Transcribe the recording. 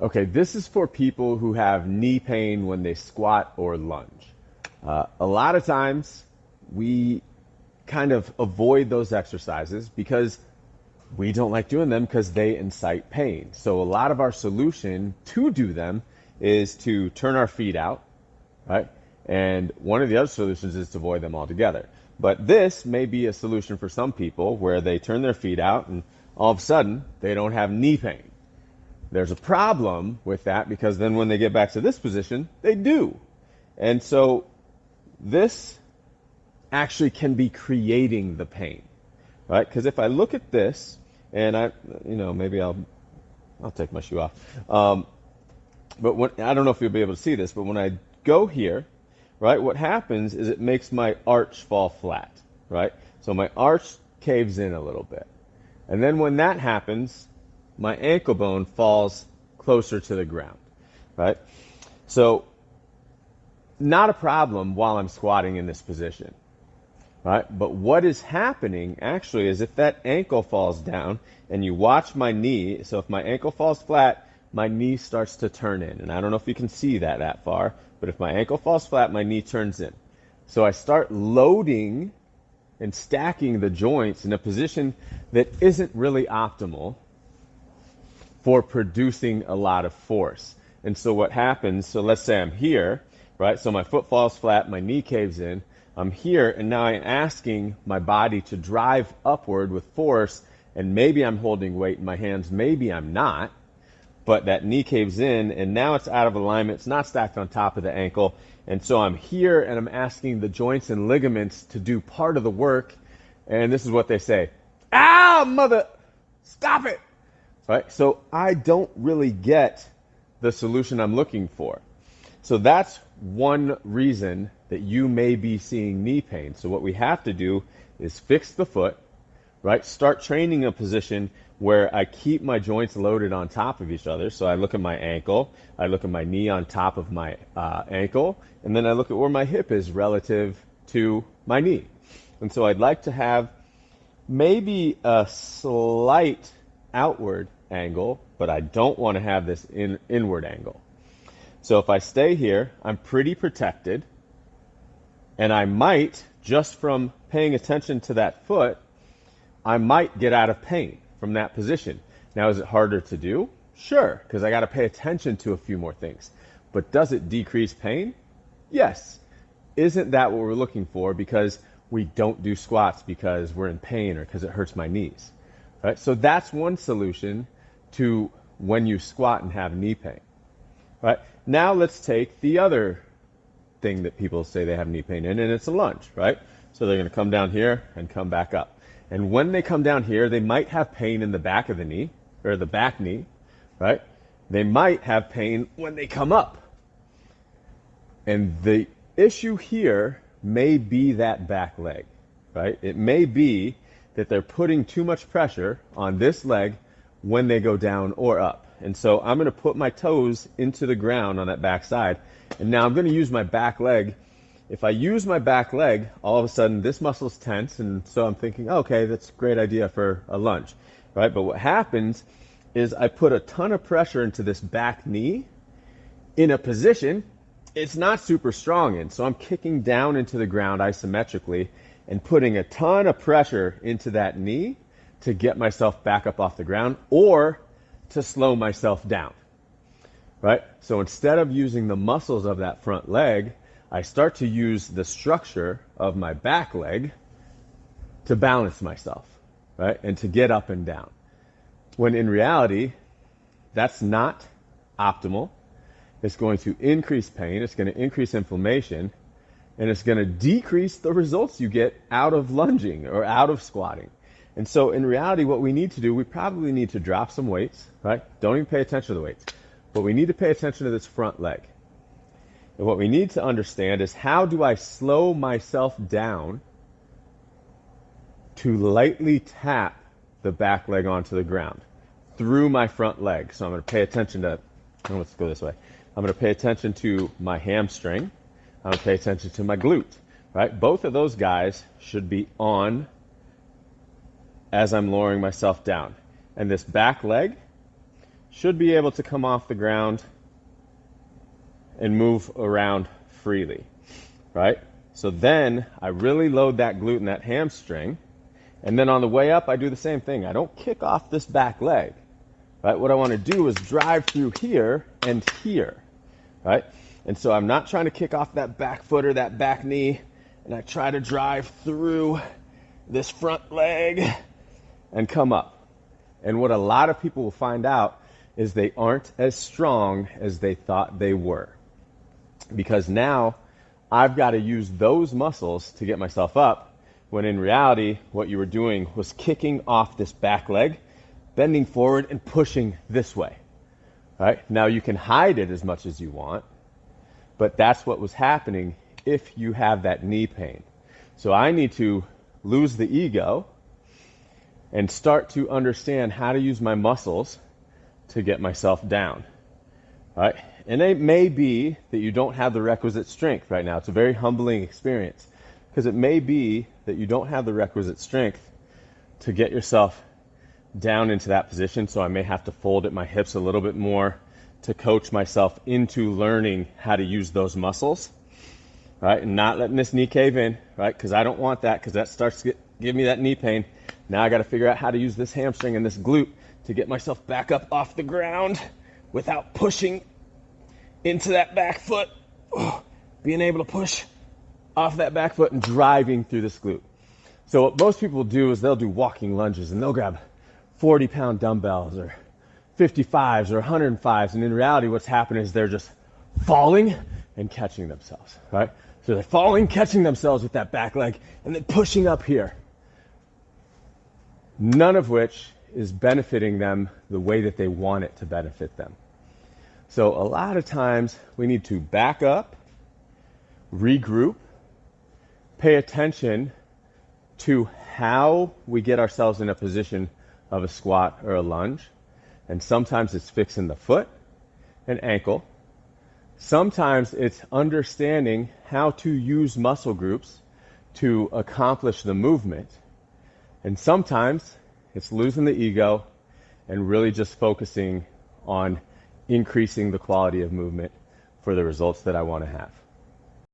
Okay, this is for people who have knee pain when they squat or lunge. A lot of times we kind of avoid those exercises because we don't like doing them because they incite pain. So a lot of our solution to do them is to turn our feet out, right? And one of the other solutions is to avoid them altogether. But this may be a solution for some people where they turn their feet out and all of a sudden they don't have knee pain. There's a problem with that because then when they get back to this position, they do. And so this actually can be creating the pain, right? Because if I look at this, and maybe I'll take my shoe off. But I don't know if you'll be able to see this, but when I go here, right, what happens is it makes my arch fall flat, right? So my arch caves in a little bit. And then when that happens, my ankle bone falls closer to the ground, right? So not a problem while I'm squatting in this position, right? But what is happening actually is if that ankle falls down and you watch my knee, so if my ankle falls flat, my knee starts to turn in. And I don't know if you can see that far, but if my ankle falls flat, my knee turns in. So I start loading and stacking the joints in a position that isn't really optimal for producing a lot of force. And so what happens, so let's say I'm here, right? So my foot falls flat, my knee caves in, I'm here, and now I'm asking my body to drive upward with force, and maybe I'm holding weight in my hands, maybe I'm not, but that knee caves in, and now it's out of alignment, it's not stacked on top of the ankle, and so I'm here, and I'm asking the joints and ligaments to do part of the work, and this is what they say, "Ah, mother, stop it!" Right? So I don't really get the solution I'm looking for. So that's one reason that you may be seeing knee pain. So what we have to do is fix the foot, right? Start training a position where I keep my joints loaded on top of each other. So I look at my ankle, I look at my knee on top of my ankle, and then I look at where my hip is relative to my knee. And so I'd like to have maybe a slight outward angle, but I don't want to have this inward angle. So if I stay here, I'm pretty protected, and I might, just from paying attention to that foot, I might get out of pain from that position. Now, is it harder to do? Sure, because I got to pay attention to a few more things. But does it decrease pain? Yes. Isn't that what we're looking for? Because we don't do squats because we're in pain or because it hurts my knees. Right? So that's one solution to when you squat and have knee pain. Right? Now let's take the other thing that people say they have knee pain in, and it's a lunge, right? So they're going to come down here and come back up. And when they come down here, they might have pain in the back of the knee, or the back knee, right? They might have pain when they come up. And the issue here may be that back leg, right? It may be that they're putting too much pressure on this leg when they go down or up. And so I'm going to put my toes into the ground on that back side. And now I'm going to use my back leg. If I use my back leg, all of a sudden this muscle's tense. And so I'm thinking, okay, that's a great idea for a lunge, right? But what happens is I put a ton of pressure into this back knee in a position it's not super strong in. So I'm kicking down into the ground isometrically and putting a ton of pressure into that knee to get myself back up off the ground or to slow myself down, right? So instead of using the muscles of that front leg, I start to use the structure of my back leg to balance myself, right? And to get up and down. When in reality, that's not optimal. It's going to increase pain, it's going to increase inflammation, and it's going to decrease the results you get out of lunging or out of squatting. And so in reality, what we need to do, we probably need to drop some weights, right? Don't even pay attention to the weights. But we need to pay attention to this front leg. And what we need to understand is how do I slow myself down to lightly tap the back leg onto the ground through my front leg. So I'm going to pay attention to, let's go this way. I'm going to pay attention to my hamstring. I'm going to pay attention to my glute, right? Both of those guys should be on as I'm lowering myself down. And this back leg should be able to come off the ground and move around freely, right? So then I really load that glute and that hamstring. And then on the way up, I do the same thing. I don't kick off this back leg, right? What I want to do is drive through here and here, right? And so I'm not trying to kick off that back foot or that back knee, and I try to drive through this front leg and come up. And what a lot of people will find out is they aren't as strong as they thought they were. Because now I've got to use those muscles to get myself up, when in reality, what you were doing was kicking off this back leg, bending forward and pushing this way, right? Now you can hide it as much as you want, but that's what was happening if you have that knee pain. So I need to lose the ego and start to understand how to use my muscles to get myself down, right? And it may be that you don't have the requisite strength right now. It's a very humbling experience, because it may be that you don't have the requisite strength to get yourself down into that position. So I may have to fold at my hips a little bit more to coach myself into learning how to use those muscles, right? And not letting this knee cave in, right? Because I don't want that, because that starts to give me that knee pain. Now I got to figure out how to use this hamstring and this glute to get myself back up off the ground without pushing into that back foot. Being able to push off that back foot and driving through this glute. So what most people do is they'll do walking lunges, and they'll grab 40-pound dumbbells or 55s or 105s. And in reality, what's happening is they're just falling and catching themselves, right? So they're falling, catching themselves with that back leg, and then pushing up here. None of which is benefiting them the way that they want it to benefit them. So a lot of times we need to back up, regroup, pay attention to how we get ourselves in a position of a squat or a lunge. And sometimes it's fixing the foot and ankle. Sometimes it's understanding how to use muscle groups to accomplish the movement. And sometimes it's losing the ego and really just focusing on increasing the quality of movement for the results that I want to have.